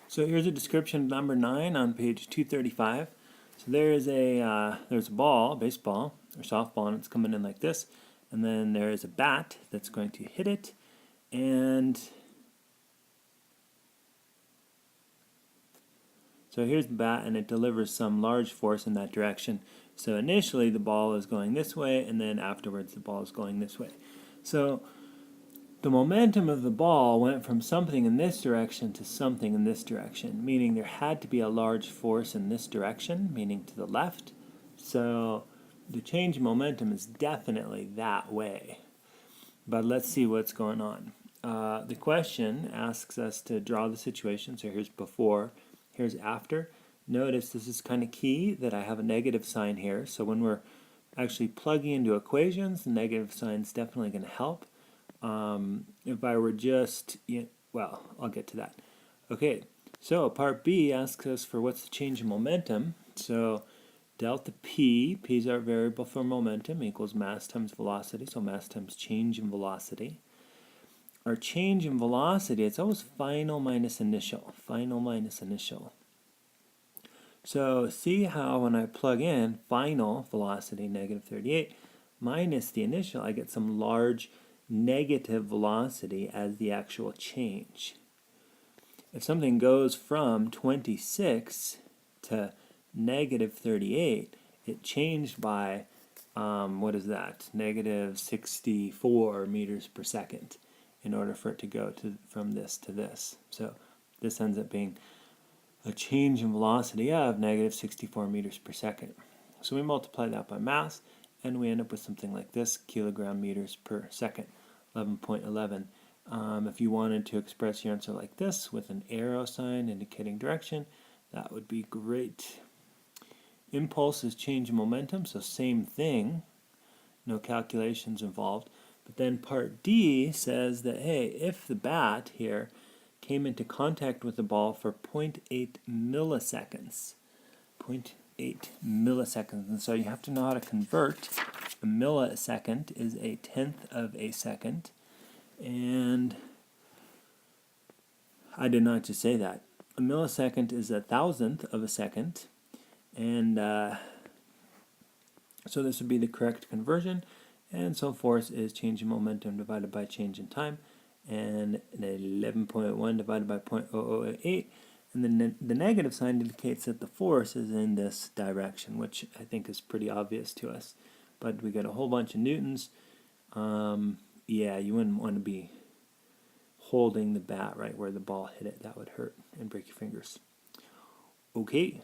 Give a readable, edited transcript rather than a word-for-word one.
So here's a description of number 9 on page 235. So there's a ball, baseball or softball, and it's coming in like this, and then there is a bat that's going to hit it, and so here's the bat, and it delivers some large force in that direction. So initially the ball is going this way, and then afterwards the ball is going this way. So the momentum of the ball went from something in this direction to something in this direction, meaning there had to be a large force in this direction, meaning to the left. So the change in momentum is definitely that way. But let's see what's going on. The question asks us to draw the situation. So here's before, here's after. Notice this is kind of key that I have a negative sign here. So when we're actually plugging into equations, the negative sign is definitely going to help. If I were just, well, I'll get to that. Okay, so part B asks us for what's the change in momentum. So delta P, P is our variable for momentum, equals mass times velocity, so mass times change in velocity. Our change in velocity, it's always final minus initial, final minus initial. So see how when I plug in final velocity, negative 38, minus the initial, I get some large negative velocity as the actual change. If something goes from 26 to negative 38, it changed by, what is that, negative 64 meters per second in order for it to go from this to this. So this ends up being a change in velocity of negative 64 meters per second. So we multiply that by mass, and we end up with something like this, kilogram meters per second, 11.11. If you wanted to express your answer like this with an arrow sign indicating direction, that would be great. Impulse is change in momentum, so same thing, no calculations involved. But then part D says that, hey, if the bat here came into contact with the ball for 0.8 milliseconds, 0.8 milliseconds, and so you have to know how to convert. A millisecond is a tenth of a second, and I did not just say that. A millisecond is a thousandth of a second, and so this would be the correct conversion. And so force is change in momentum divided by change in time, and 11.1 divided by 0.0088, and then the negative sign indicates that the force is in this direction, which I think is pretty obvious to us. But we get a whole bunch of newtons. Yeah, you wouldn't want to be holding the bat right where the ball hit it. That would hurt and break your fingers. Okay.